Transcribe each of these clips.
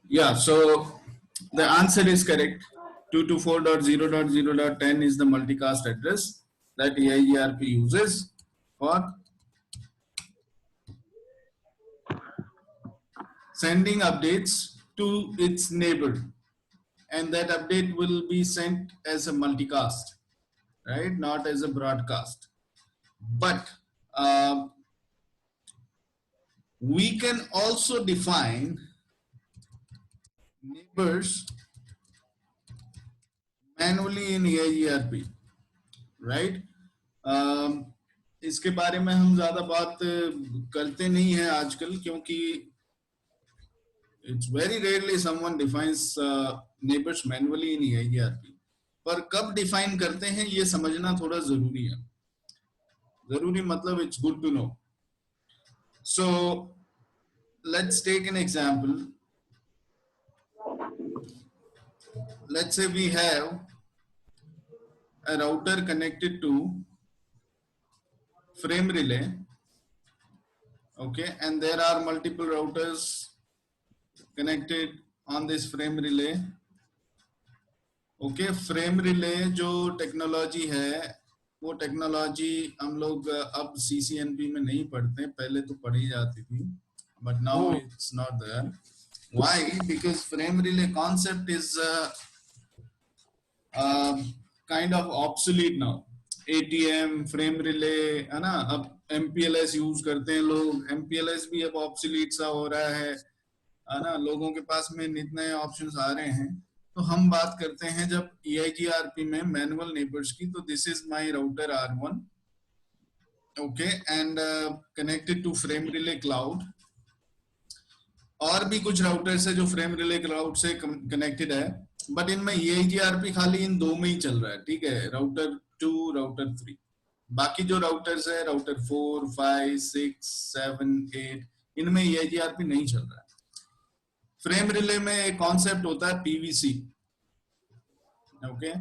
Yeah, so the answer is correct. 224.0.0.10 is the multicast address that EIGRP uses for sending updates to its neighbor, and that update will be sent as a multicast, right? Not as a broadcast. But we can also define neighbors manually in EIGRP, right? इसके बारे में हम ज्यादा बात करते नहीं है आजकल, क्योंकि it's very rarely someone defines neighbors manually in EIGRP. पर कब डिफाइन करते हैं ये समझना थोड़ा जरूरी है. जरूरी मतलब it's good to know. So let's take an example. Let's say we have a router connected to frame relay, okay, and there are multiple routers connected on this frame relay. Okay, frame relay जो technology है वो technology हम लोग अब CCNP में नहीं पढ़ते, पहले तो पढ़ी जाती थी, but now it's not there. Why? Because frame relay concept is kind of obsolete now. ATM, frame relay, है ना, अब एमपीएलएस यूज करते हैं लोग. एमपीएलएस भी अब ऑब्सोलीट सा हो रहा है ना, लोगों के पास में इतने ऑप्शंस आ रहे हैं. तो हम बात करते हैं जब EIGRP में मैनुअल नेबर्स की, तो this is my router R1, okay, and connected to frame relay cloud. और भी कुछ राउटर्स है जो फ्रेम रिले क्लाउड से कनेक्टेड है, बट इनमें EIGRP खाली इन दो में ही चल रहा है, ठीक है, राउटर 2, राउटर 3. बाकी जो राउटर्स है, राउटर 4, 5, 6, 7, 8, इनमें EIGRP नहीं चल रहा है. फ्रेम रिले में एक कॉन्सेप्ट होता है पीवीसी, ओके,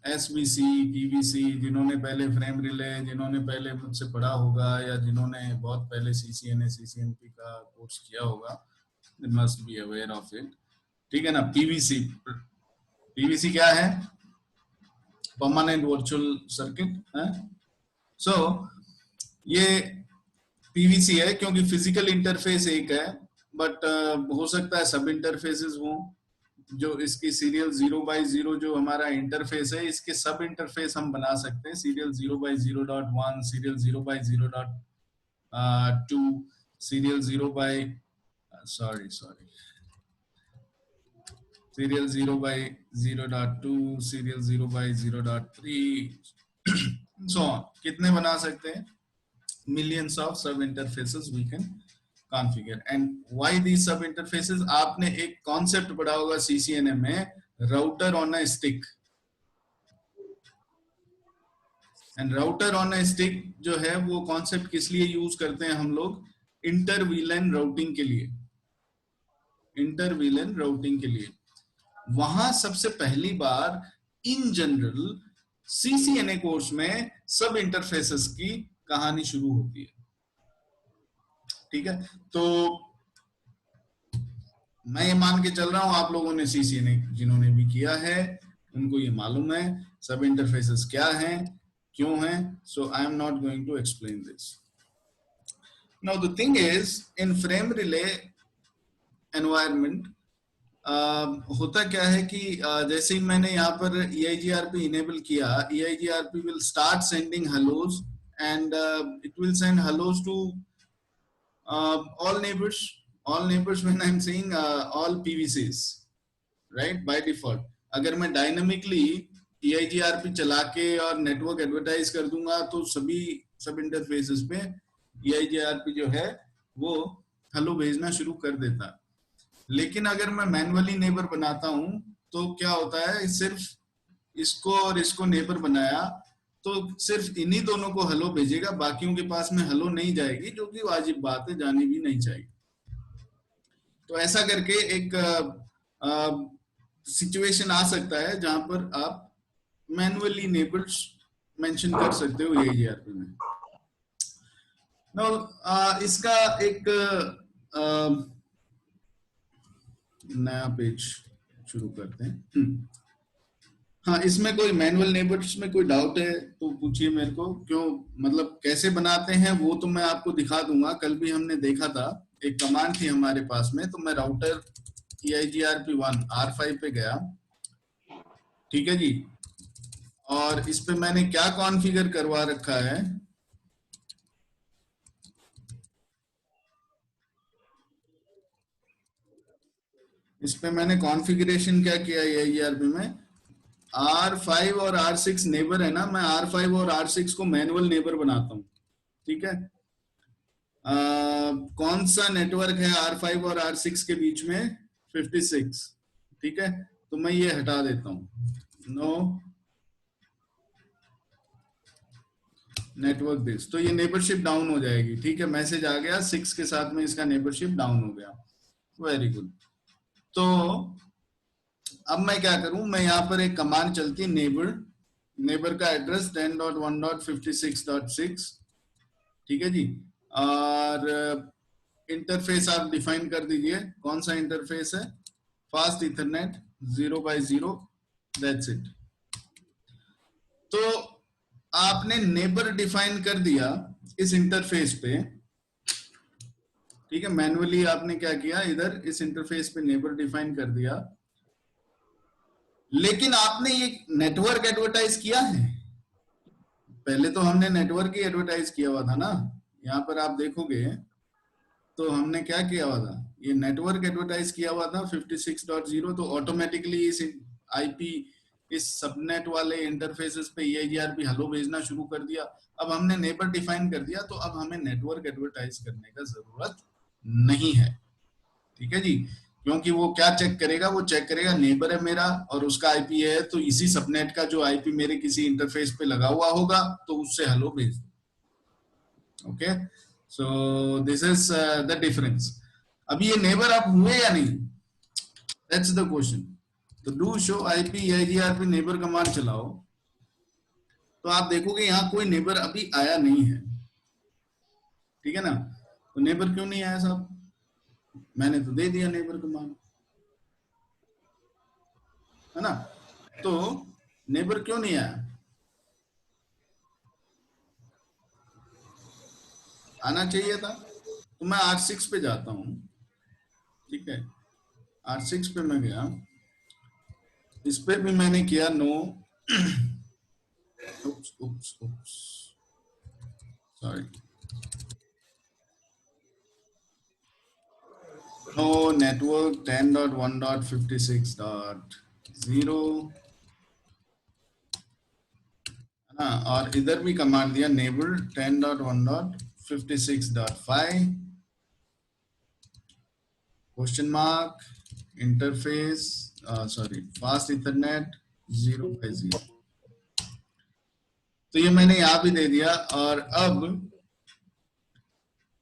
एसवीसी, पीवीसी. जिन्होंने पहले फ्रेम रिले, जिन्होंने पहले मुझसे पढ़ा होगा या जिन्होंने बहुत पहले सीसीएनए सीसीएनपी का कोर्स किया होगा, they must be aware of it, ठीक है ना. पीवीसी, पीवीसी क्या है? परमानेंट वर्चुअल सर्किट है. सो ये पीवीसी है क्योंकि फिजिकल इंटरफेस एक है, बट हो सकता है सब इंटरफेसेस हो. जो इसकी सीरियल 0x0 जो हमारा इंटरफेस है, इसके सब इंटरफेस हम बना सकते हैं. Serial 0x0.1, serial 0x0.2, serial 0x0.2, serial 0x0.3, so on. कितने बना सकते हैं? Millions of sub interfaces we can configure. And why these sub interfaces? आपने एक कॉन्सेप्ट पढ़ा होगा CCNA में, router on a stick. And router on a stick जो है वो कॉन्सेप्ट किस लिए यूज करते हैं हम लोग? इंटरवीलन राउटिंग के लिए. इंटरवीलन राउटिंग के लिए वहां सबसे पहली बार इन जनरल CCNA कोर्स में सब इंटरफेसेस की कहानी शुरू होती है, ठीक है. तो मैं ये मान के चल रहा हूं आप लोगों ने CCNA जिन्होंने भी किया है उनको ये मालूम है सब इंटरफेसेस क्या हैं, क्यों हैं. So I am not going to explain this. Now the thing is, in frame relay environment होता क्या है कि जैसे ही मैंने यहाँ पर EIGRP इनेबल किया, EIGRP will start sending hellos, and it will send hellos to all neighbors. All neighbors when I'm saying all PVCs, right, by default. अगर मैं डायनामिकली EIGRP चला के और नेटवर्क एडवर्टाइज कर दूंगा तो सभी सब इंटरफेसेस पे EIGRP जो है वो हेलो भेजना शुरू कर देता. लेकिन अगर मैं मैनुअली नेबर बनाता हूं तो क्या होता है, सिर्फ इसको और इसको नेबर बनाया तो सिर्फ इन्हीं दोनों को हेलो भेजेगा, बाकियों के पास में हेलो नहीं जाएगी, जो कि वाजिब बात है, जानी भी नहीं चाहिए. तो ऐसा करके एक सिचुएशन आ सकता है जहां पर आप मैनुअली नेबर्स मेंशन कर सकते हो EIGRP में. इसका एक नया पेज शुरू करते हैं। हाँ, इसमें कोई मैनुअल नेबर्स में कोई डाउट है तो पूछिए मेरे को। क्यों, मतलब कैसे बनाते हैं वो तो मैं आपको दिखा दूंगा। कल भी हमने देखा था, एक कमांड थी हमारे पास में, तो मैं राउटर EIGRP1 R5 पे गया, ठीक है जी, और इस पे मैंने क्या कॉन्फ़िगर करवा रखा है, इस पे मैंने कॉन्फ़िगरेशन क्या किया है EIGRP में, R5 और R6 नेबर है ना, मैं R5 और R6 को मैनुअल नेबर बनाता हूँ, ठीक है। कौन सा नेटवर्क है R5 और R6 के बीच में, 56, ठीक है। तो मैं ये हटा देता हूँ, नो नेटवर्क दिस, तो ये नेबरशिप डाउन हो जाएगी, ठीक है। मैसेज आ गया 6 के साथ में, इसका नेबरशिप डाउन हो गया, वेरी गुड। तो अब मैं क्या करूं, मैं यहाँ पर एक कमांड चलती है नेबर, नेबर का एड्रेस 10.1.56.6, ठीक है जी। और इंटरफेस आप डिफाइन कर दीजिए, कौन सा इंटरफेस है, fast Ethernet 0x0, that's it. तो आपने नेबर डिफाइन कर दिया इस इंटरफेस पे, ठीक है। मैनुअली आपने क्या किया, इधर इस इंटरफेस पे नेबर डिफाइन कर दिया, लेकिन आपने ये नेटवर्क एडवर्टाइज किया है, पहले तो हमने नेटवर्क ही एडवर्टाइज किया हुआ था ना। यहाँ पर आप देखोगे तो हमने क्या किया हुआ था, ये नेटवर्क एडवर्टाइज किया हुआ था 56.0, तो ऑटोमेटिकली इस आईपी, इस सबनेट वाले इंटरफेसेस पे EIGRP हेलो भेजना शुरू कर दिया। अब हमने नेबर डिफाइन कर दिया, तो अब हमें नेटवर्क एडवर्टाइज करने का जरूरत नहीं है, ठीक है जी। क्योंकि वो क्या चेक करेगा, वो चेक करेगा नेबर है मेरा और उसका आईपी है, तो इसी सबनेट का जो आईपी मेरे किसी इंटरफेस पे लगा हुआ होगा तो उससे हेलो भेज दो, okay. So this is the difference. अभी ये नेबर आप हुए या नहीं, दैट्स द क्वेश्चन। तो do show IP EIGRP neighbour command चलाओ, तो आप देखोगे यहाँ कोई नेबर अभी आया नहीं है, ठीक है ना। तो नेबर क्यों नहीं आया साहब, मैंने तो दे दिया नेबर कमांड, है ना। तो नेबर क्यों नहीं आया, आना चाहिए था। तो मैं R6 पे जाता हूँ, ठीक है। R6 पे मैं गया, इस पे भी मैंने किया नो, उप्स उप्स उप्स, सॉरी, नो नेटवर्क 10.1.56.0, है ना। और इधर भी कमांड दिया neighbour 10.1.56.5 question mark interface, sorry, fast Ethernet 0x0। तो ये मैंने यहाँ भी दे दिया। और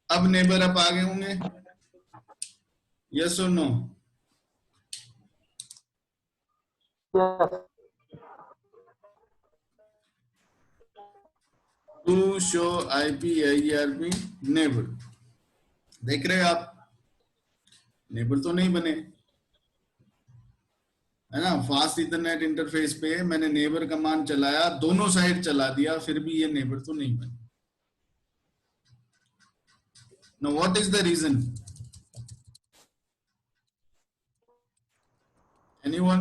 अब नेबर अप आ गए होंगे, यस और no. Do show IP EIGRP neighbour, देख रहे हो आप, नेबर तो नहीं बने, है ना। फास्ट इथरनेट इंटरफेस पे मैंने नेबर कमांड चलाया, दोनों साइड चला दिया, फिर भी ये नेबर तो नहीं बने। Now what is the reason, anyone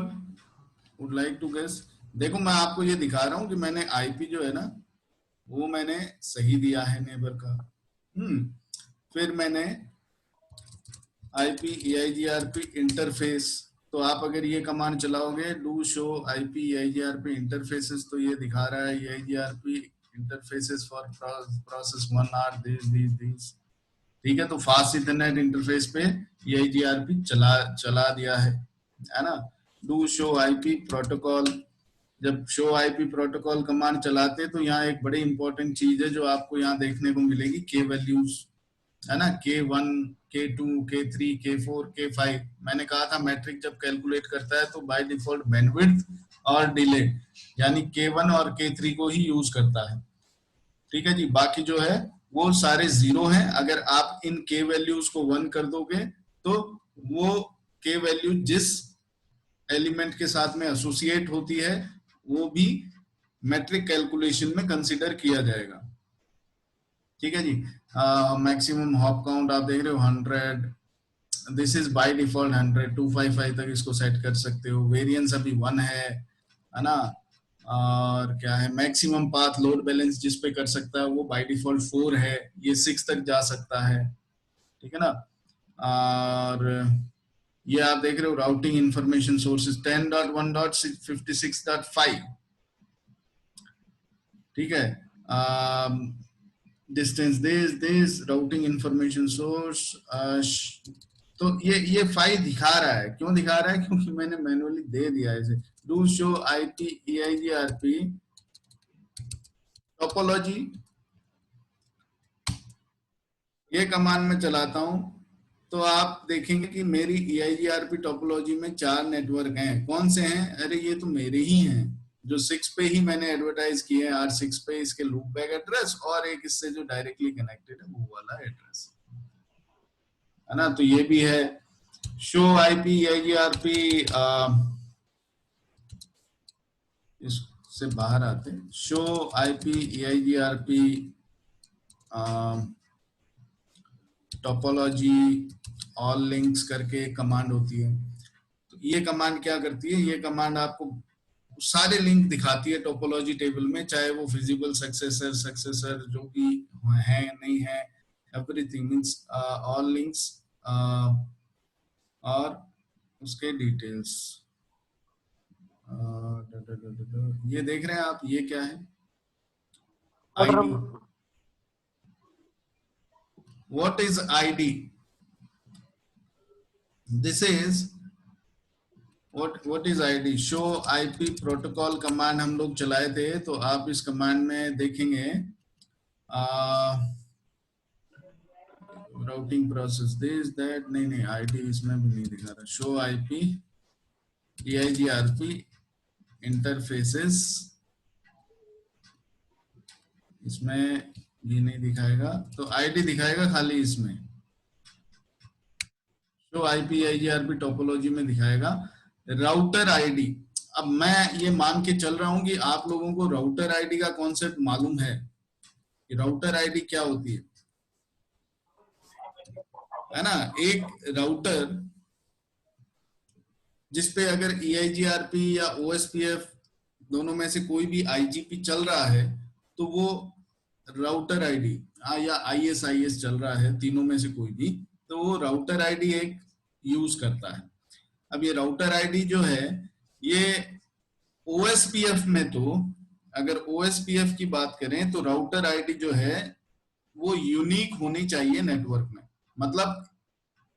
would like to guess. देखो मैं आपको ये दिखा रहा हूं कि मैंने आईपी जो है ना वो मैंने सही दिया है नेबर का। फिर मैंने आईपी EIGRP इंटरफेस, तो आप अगर ये कमांड चलाओगे do show IP EIGRP interfaces, तो ये दिखा रहा है EIGRP interfaces for process 1 are this, ठीक है। तो फास्ट इथरनेट इंटरफेस पे EIGRP चला दिया है ना। डू शो आईपी प्रोटोकॉल, जब शो आईपी प्रोटोकॉल कमांड चलाते हैं तो यहाँ एक बड़ी इंपॉर्टेंट चीज है जो आपको यहाँ देखने को मिलेगी, के वैल्यूज, है ना। K1, K2, K3, K4, K5, मैंने कहा था मैट्रिक जब कैलकुलेट करता है तो बाय डिफॉल्ट बैंडविड्थ और डिले यानी K1 और K3 को ही यूज करता है, ठीक है जी। बाकी जो है वो सारे जीरो हैं। अगर आप इन K वैल्यूज को 1 कर दोगे तो वो के वैल्यू जिस एलिमेंट के साथ में एसोसिएट होती है वो भी मैट्रिक कैलकुलेशन में कंसीडर किया जाएगा। ठीक है जी। मैक्सिमम हॉप काउंट आप देख रहे हो 100, दिस इज बाय डिफॉल्ट 100, 255 तक इसको सेट कर सकते हो। वेरिएंस अभी 1 है ना। और क्या है, मैक्सिमम पाथ लोड बैलेंस जिस पे कर सकता है वो बाय डिफॉल्ट 4 है, ये 6 तक जा सकता है। ठीक है ना। और ये आप देख रहे हो राउटिंग इंफॉर्मेशन सोर्सेज 10.1.56.5। ठीक है। Distance this routing information source. तो ये 5 दिखा रहा है, क्यों दिखा रहा है, क्योंकि मैंने मैनुअली दे दिया है इसे। Do show IP EIGRP topology, ये कमांड में चलाता हूं तो आप देखेंगे कि मेरी EIGRP टोपोलॉजी में 4 नेटवर्क हैं। कौन से हैं? अरे ये तो मेरे ही हैं, जो 6 पे ही मैंने एडवर्टाइज किए हैं, R6 पे इसके लूप बैक एड्रेस, और एक इससे जो डायरेक्टली कनेक्टेड है वो वाला एड्रेस है ना। तो ये भी है। शो आईपी EIGRP, इससे बाहर आते, show IP EIGRP topology all links करके कमांड होती है। तो ये कमांड क्या करती है, ये कमांड आपको सारे लिंक दिखाती है टोपोलॉजी टेबल में, चाहे वो फिजिबल सक्सेसर जो भी है नहीं है, एवरीथिंग मींस ऑल लिंक्स और उसके डिटेल्स। ये देख रहे हैं आप, ये क्या है, ID. What is ID? This is what is ID? Show IP protocol command हम लोग चलाए थे, तो आप इस कमांड में देखेंगे राउटिंग प्रोसेस दिस दैट, नहीं आईडी इसमें भी नहीं दिखा रहा। शो आईपी EIGRP इंटरफेसेस, इसमें भी नहीं दिखाएगा, तो आईडी दिखाएगा खाली इसमें। शो आईपी EIGRP टोपोलॉजी में दिखाएगा राउटर आईडी। अब मैं ये मान के चल रहा हूं कि आप लोगों को राउटर आईडी का कॉन्सेप्ट मालूम है कि राउटर आईडी क्या होती है ना। एक राउटर जिसपे अगर EIGRP या OSPF दोनों में से कोई भी IGP चल रहा है तो वो राउटर आईडी, या ISIS चल रहा है, तीनों में से कोई भी, तो वो राउटर आईडी एक यूज करता है। अब ये राउटर आईडी जो है, ये OSPF में, तो अगर OSPF की बात करें तो राउटर आईडी जो है वो यूनिक होनी चाहिए नेटवर्क में। मतलब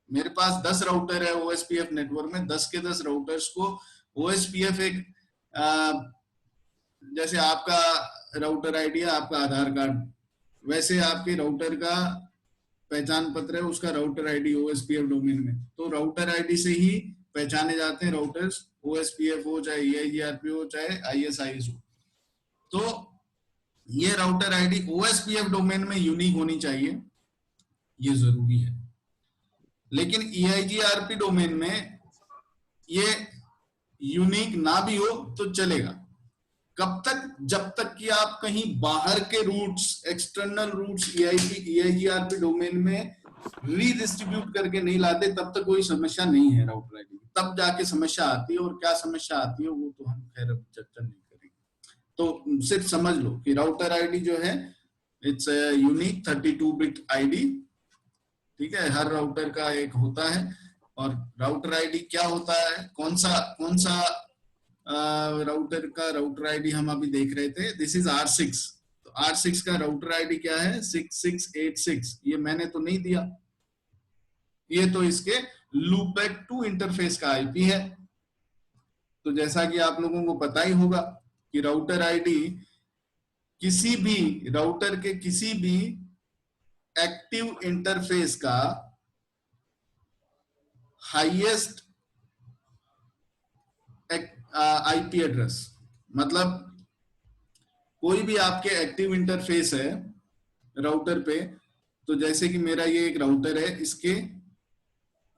मेरे पास 10 राउटर है OSPF नेटवर्क में, 10 के 10 राउटर्स को OSPF एक जैसे आपका राउटर आईडी है आपका आधार कार्ड, वैसे आपके राउटर का पहचान पत्र है उसका राउटर आईडी OSPF डोमेन में। तो राउटर आईडी से ही पहचाने जाते हैं राउटर्स, OSPF हो चाहे EIGRP हो चाहे ISIS हो। तो ये राउटर आईडी OSPF डोमेन में यूनिक होनी चाहिए, ये जरूरी है। लेकिन EIGRP डोमेन में ये यूनिक ना भी हो तो चलेगा। कब तक? जब तक कि आप कहीं बाहर के routes, external routes EIGRP domain में रीडिस्ट्रीब्यूट करके नहीं लाते, तब तक कोई समस्या नहीं है राउटर आईडी। तब जाके समस्या आती है, और क्या समस्या आती है वो तो हम खैर अब चर्चा नहीं करेंगे। तो सिर्फ समझ लो कि राउटर आईडी जो है इट्स यूनिक 32 बिट आईडी। ठीक है, हर राउटर का एक होता है। और राउटर आईडी क्या होता है, कौन सा राउटर का राउटर आईडी हम अभी देख रहे थे, दिस इज R6। तो R6 का राउटर आईडी क्या है, 6686। ये मैंने तो नहीं दिया, ये तो इसके लूपबैक 2 इंटरफेस का आईपी है। तो जैसा कि आप लोगों को पता ही होगा कि राउटर आईडी किसी भी राउटर के किसी भी एक्टिव इंटरफेस का हाईएस्ट आईपी एड्रेस, मतलब कोई भी आपके एक्टिव इंटरफेस है राउटर पे, तो जैसे कि मेरा ये एक राउटर है, इसके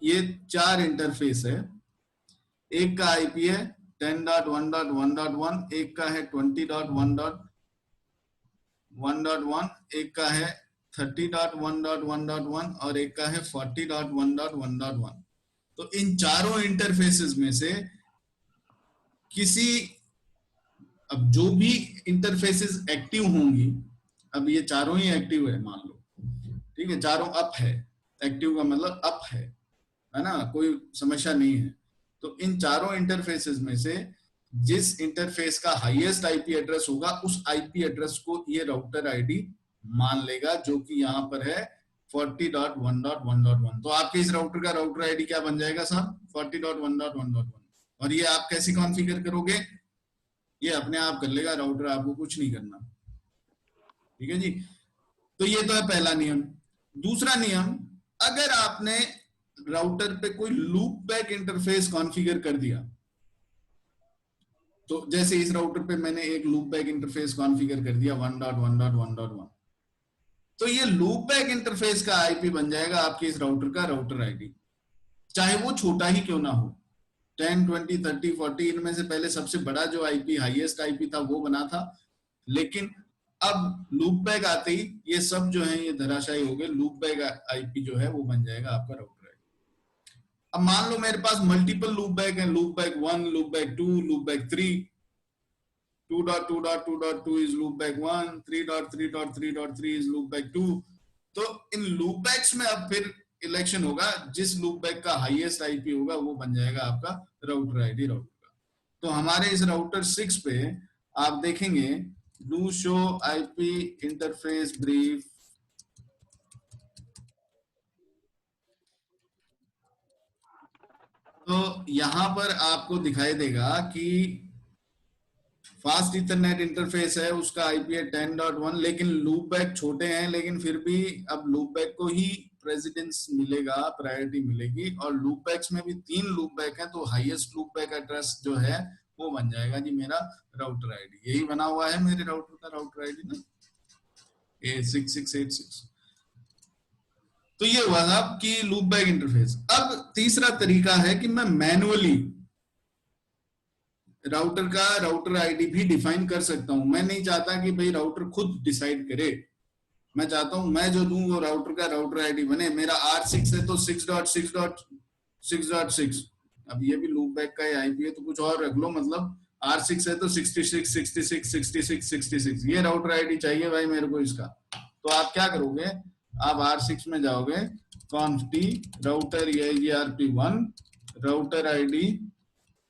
ये 4 इंटरफेस है। एक का आईपी है 10.1.1.1, एक का है 20.1.1.1, एक का है 30.1.1.1 और एक का है 40.1.1.1। तो इन चारों इंटरफेसेस में से किसी, अब जो भी इंटरफेसेस एक्टिव होंगी, अब ये चारों ही एक्टिव है मान लो, ठीक है, चारों अप है, एक्टिव का मतलब अप है ना, कोई समस्या नहीं है। तो इन चारों इंटरफेसेस में से जिस इंटरफेस का हाईएस्ट आईपी एड्रेस होगा उस आईपी एड्रेस को ये राउटर आईडी मान लेगा, जो कि यहाँ पर है 40.1.1.1। तो आपके इस राउटर का राउटर आईडी क्या बन जाएगा साहब? 40.1.1.1। और ये आप कैसे कॉन्फ़िगर करोगे? ये अपने आप कर लेगा राउटर, आपको कुछ नहीं करना, ठीक है जी। तो ये तो है पहला नियम। दूसरा नियम, अगर आपने राउटर पे कोई लूप बैक इंटरफेस कॉन्फ़िगर कर दिया, तो जैसे इस राउटर पे मैंने एक लूप बैक इंटरफेस कॉन्फ़िगर कर दिया 1.1.1.1, तो ये लूप बैक इंटरफेस का आईपी बन जाएगा आपके इस राउटर का राउटर आईडी, चाहे वो छोटा ही क्यों ना हो, 10, 20, 30, 40, इनमें से पहले सबसे बड़ा जो आईपी, हाईएस्ट आईपी था वो बना था, लेकिन अब लूप बैक आते ही ये सब जो है ये धराशायी हो गए। लूप बैक आईपी जो है वो बन जाएगा आपका राउटर आईडी। अब मान लो मेरे पास मल्टीपल लूप बैक है, loop back 1, loop back 2, loop back 3, 2.2.2.2 is loop back 1, 3.3.3.3 is loop back 2। तो इन लूप बैक्स में अब फिर इलेक्शन होगा, जिस लूप बैक का हाईएस्ट आईपी होगा वो बन जाएगा आपका राउटर आईडी राउटर का। तो हमारे इस राउटर 6 पे आप देखेंगे do show IP interface brief, तो यहां पर आपको दिखाई देगा कि फास्ट इथरनेट इंटरफेस है, उसका आईपी है 10.1, लेकिन लूप बैक छोटे हैं, लेकिन फिर भी अब लूप बैक को ही प्रेसिडेंस मिलेगा, प्रायोरिटी मिलेगी। और लूप बैक्स में भी 3 लूप बैक हैं, तो हाईएस्ट लूप बैक एड्रेस जो है वो बन जाएगा जी मेरा राउटर आईडी। यही बना हुआ है मेरे राउटर का राउटर आईडी ना, A6686। तो ये हुआ था कि लूप बैक इंटरफेस। अब तीसरा तरीका है कि मैं मैनुअली राउटर का राउटर आईडी भी डिफाइन कर सकता हूं। मैं नहीं चाहता कि भाई राउटर खुद डिसाइड करे, मैं चाहता हूं मैं जो दूं वो राउटर का राउटर आईडी बने। मेरा R6 है तो 6.6.6.6। अब ये भी लूप बैक का आईपी है तो कुछ और रख लो, मतलब R6 है तो 66 66 66 66 ये राउटर आईडी चाहिए भाई मेरे को इसका। तो आप क्या करोगे, आप R6 में जाओगे, conft router EIGRP1 router ID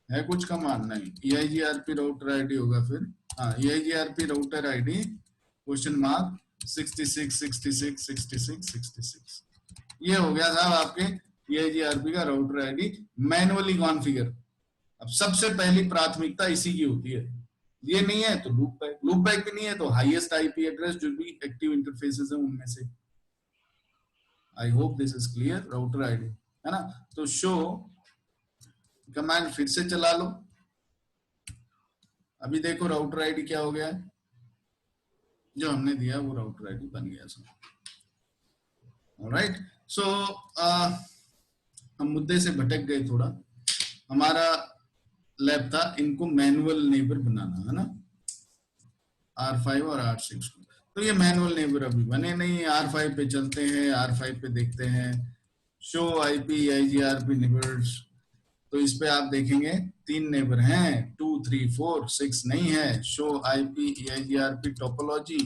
है कुछ कमांड नहीं, EIGRP राउटर आईडी होगा फिर, हाँ EIGRP router ID question mark 66 66 66 66। ये हो गया साहब आपके EIGRP का राउटर आईडी मैनुअली कॉन्फ़िगर। अब सबसे पहली प्राथमिकता इसी की होती है, ये नहीं है तो लूप बैक, लूप बैक भी नहीं है तो हाईएस्ट आईपी एड्रेस जो भी एक्टिव इंटरफेसेस है उनमें से। I hope this is clear, router ID है ना। तो शो कमांड फिर से चला लो, अभी देखो राउटर आईडी क्या हो गया है, जो हमने दिया वो राउटर आईडी बन गया सब। ऑलराइट, सो हम मुद्दे से भटक गए थोड़ा। हमारा लैब था इनको मैनुअल नेबर बनाना, है ना, R5 और R6 को। तो ये मैनुअल नेबर अभी बने नहीं, R5 पे चलते हैं, R5 पे देखते हैं शो IP EIGRP नेबर्स। तो इस पे आप देखेंगे 3 नेबर हैं, 2, 3, 4, 6 नहीं है। Show IP EIGRP topology,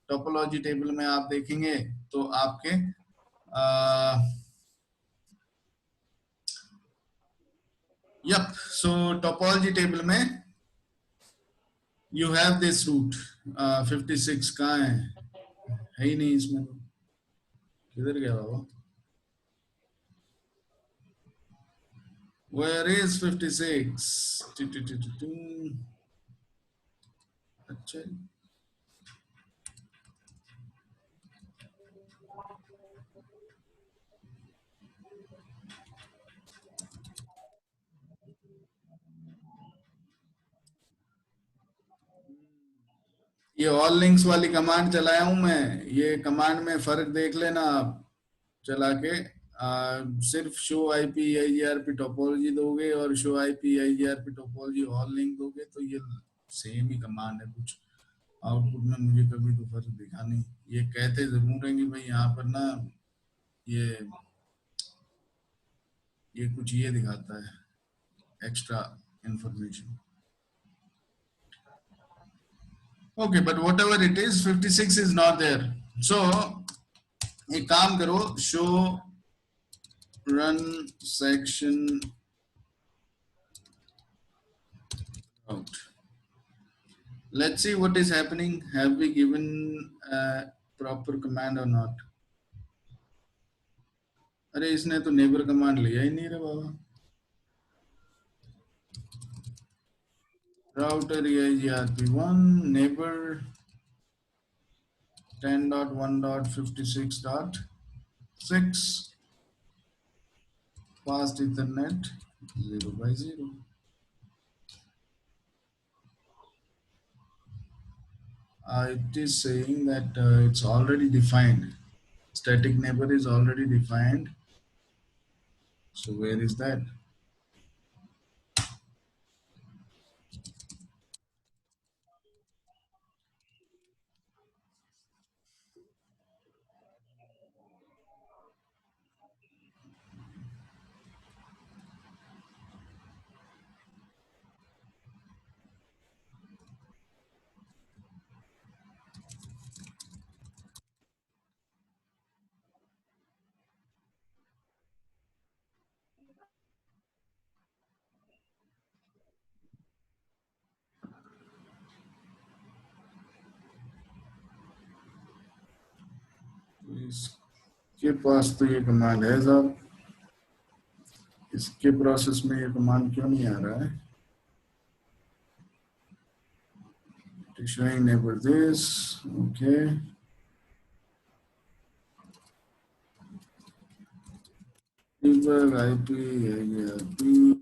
topology table में आप देखेंगे तो आपके यप, सो टोपोलॉजी टेबल में यू हैव दिस रूट 56 कहाँ है ही नहीं इसमें, तो किधर गया बाबा, where is 56? अच्छा, ये ऑल लिंक्स वाली कमांड चलाया हूं मैं, ये कमांड में फर्क देख लेना आप चला के, सिर्फ शो आईपी आईआरपी टोपोलॉजी दोगे और show IP IRP topology all link दोगे तो ये सेम ही कमांड है, कुछ आउटपुट में मुझे कभी तो फर्क दिखा नहीं। ये कहते जरूर है कि भाई यहाँ पर ना ये कुछ ये दिखाता है extra information. Okay, but whatever it is 56 is not there. So एक काम करो, show run section out. Let's see what is happening. Have we given a proper command or not? अरे इसने तो नेबर कमांड लिया ही नहीं रे बाबा। Router EIGRP1 neighbor 10.1.56.6 fast ethernet 0/0. It is saying that it's already defined. Static neighbor is already defined. So where is that? इसके पास तो ये कमांड है साहब, इसके प्रोसेस में ये कमांड क्यों नहीं आ रहा है? Showing enable this, okay. Debug IP, IRP.